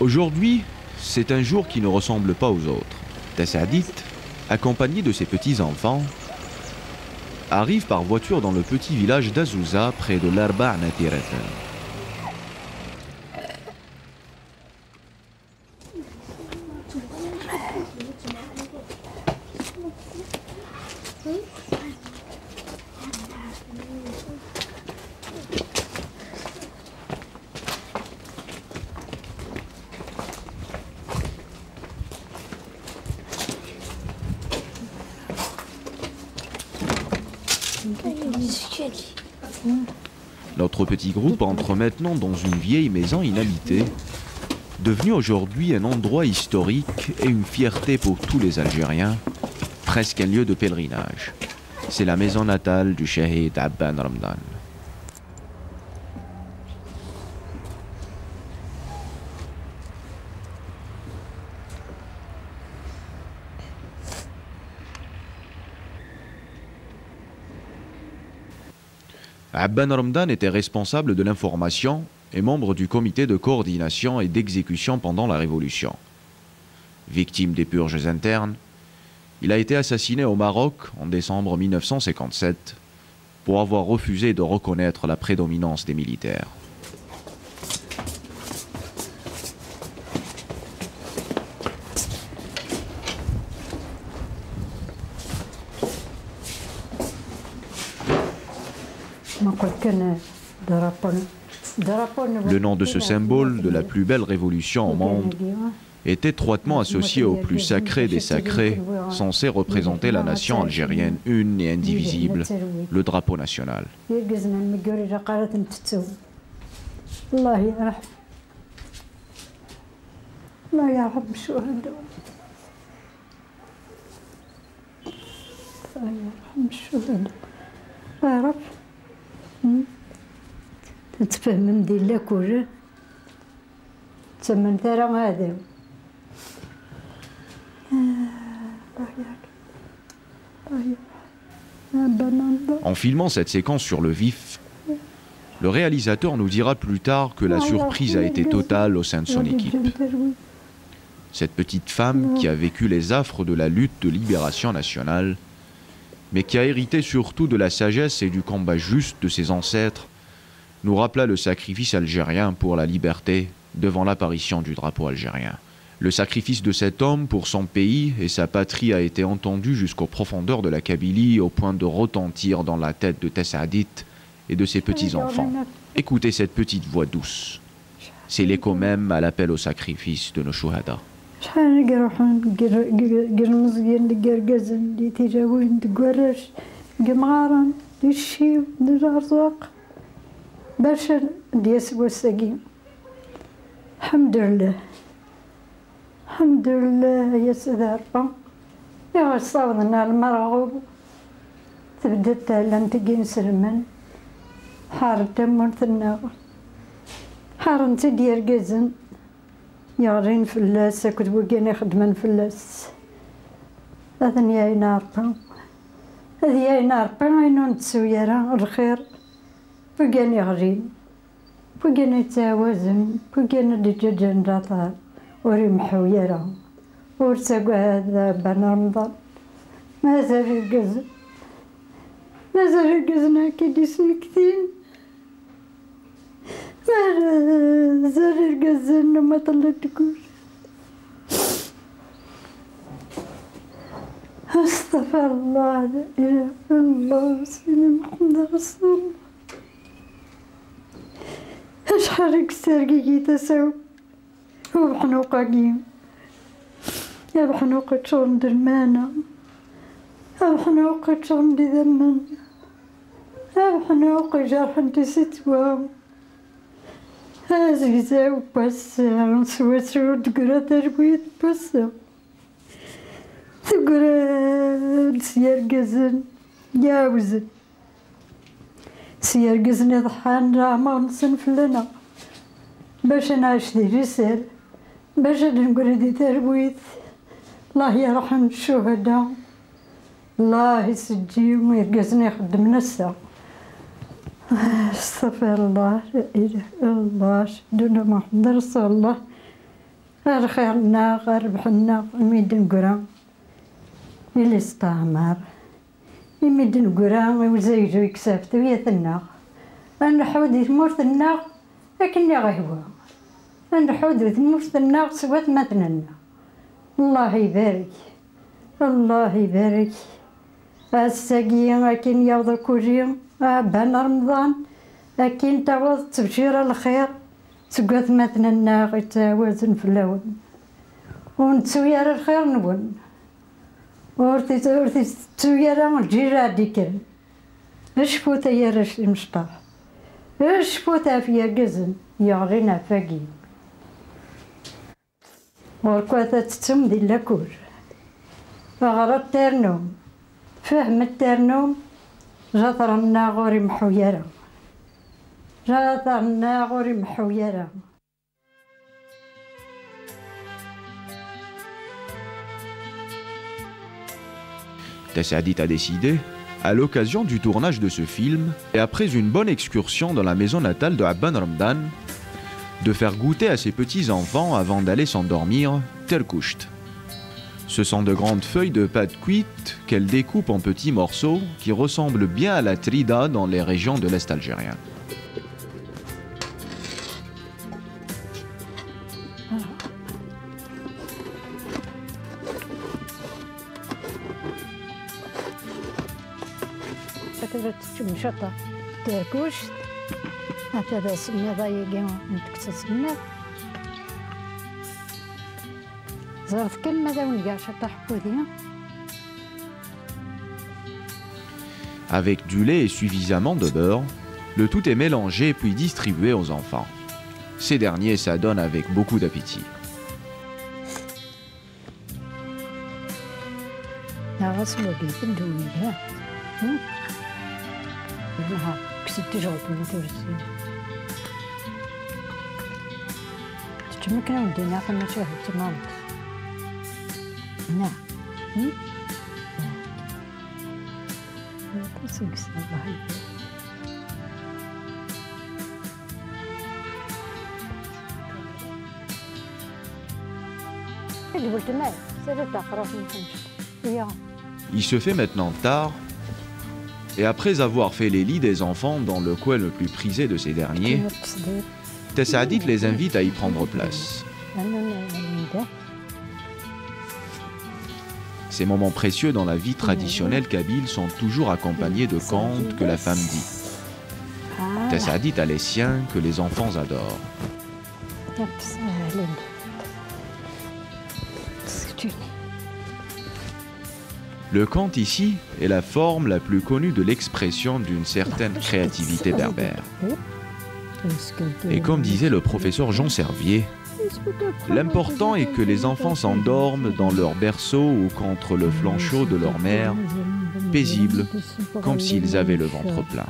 Aujourd'hui, c'est un jour qui ne ressemble pas aux autres. Tassadit, accompagné de ses petits-enfants, arrive par voiture dans le petit village d'Azouza, près de l'Arba' Natiratan. Notre petit groupe entre maintenant dans une vieille maison inhabitée, devenue aujourd'hui un endroit historique et une fierté pour tous les Algériens, presque un lieu de pèlerinage. C'est la maison natale du Shahid Abban Ramdan. Abban Ramdan était responsable de l'information et membre du comité de coordination et d'exécution pendant la Révolution. Victime des purges internes, il a été assassiné au Maroc en décembre 1957 pour avoir refusé de reconnaître la prédominance des militaires. Le nom de ce symbole de la plus belle révolution au monde est étroitement associé au plus sacré des sacrés, censé représenter la nation algérienne une et indivisible, le drapeau national. En filmant cette séquence sur le vif, le réalisateur nous dira plus tard que la surprise a été totale au sein de son équipe. Cette petite femme qui a vécu les affres de la lutte de libération nationale, mais qui a hérité surtout de la sagesse et du combat juste de ses ancêtres, nous rappela le sacrifice algérien pour la liberté devant l'apparition du drapeau algérien. Le sacrifice de cet homme pour son pays et sa patrie a été entendu jusqu'aux profondeurs de la Kabylie au point de retentir dans la tête de Tassadit et de ses petits-enfants. Écoutez cette petite voix douce. C'est l'écho même à l'appel au sacrifice de nos chouhada. الحمد لله يا سيدي ربا يا صاوضنا المرغوب تبدت لن تجي نسلمن حار تمرت الناغ حار انت ديال قزن يغرين فلاس كنت بوكيني خدمن فلاس هذا يا ناربا هذه يا ناربا عينو نتسويرا الخير بوكيني غرين بوكيني تاوازن بوكيني دجاجن راطار ورمحوا يرى ورسقوا هذا بن رمضان مازال القزن مازال القزن كي يسمكتين مازال القزن وما طلعتكوش استغفر الله لا اله الا الله سيدنا محمد رسول الله اشحال كسر كي تساوي وبحنوقة قيم يا بحنوقة شغل درمانة يا بحنوقة شغل دي ذمن يا بحنوقة جرح انتي ستوا زيزاو بس نسوسو تقرا تربيت بس تقرا سيار قزن ياوزن سيار قزن ضحان راه نصنف لنا باش نعيش دي رسال باش نقول دي تربيت الله يرحم الشهداء الله يسجيهم ويرقزني يخدم نسا استغفر الله لا اله الا الله سيدنا محمد رسول الله خيرنا ربحنا ميدن قرا إلي استعمر ميدن قرا وزيجو يكسافت ويثنا أنا حودي ثمورت الناغ لكني غهوة أنا حودي ثمورت الناغ سوات مثلنا الله يبارك الله يبارك الساقية أكين يوضا كوريا بان رمضان أكين تعوض تبشير الخير سقوط مثلا الناغ يتوازن في اللون ونتسوير الخير نبون ورثي تسوير الجيرة ديكر اش فوتا يا رش المشطح اش فوتا فيا قزن يغرينا فاقي وركواتا تتم دي لاكور فغرى الترنوم فهم الترنوم جاطر الناغوري محويرة جاطر الناغوري محويرة. Tessadit a décidé, à l'occasion du tournage de ce film, et après une bonne excursion dans la maison natale de Abban Ramadan, de faire goûter à ses petits-enfants avant d'aller s'endormir, terkousht. Ce sont de grandes feuilles de pâte cuite qu'elle découpe en petits morceaux qui ressemblent bien à la trida dans les régions de l'Est algérien. مشطة تركوش هكذا سمي ضايقين نتكسر سمي زرت كلمة ذا ونقع شطة حبودية. Avec du lait et suffisamment de beurre, le tout est mélangé puis distribué aux enfants. Ces derniers s'adonnent avec beaucoup d'appétit. كسبت شغل بالتورسي تجمعنا ودينا كنا شهر تمامت نعم بس نقص الله اللي قلت ما سيرت اخرى في Il se fait maintenant tard. Et après avoir fait les lits des enfants dans le coin le plus prisé de ces derniers, Tessadit les invite à y prendre place. Ces moments précieux dans la vie traditionnelle kabyle sont toujours accompagnés de contes que la femme dit. Tessadit a les siens que les enfants adorent. Le conte ici est la forme la plus connue de l'expression d'une certaine créativité berbère. Et comme disait le professeur Jean Servier, l'important est que les enfants s'endorment dans leur berceau ou contre le flanc chaud de leur mère, paisibles, comme s'ils avaient le ventre plein.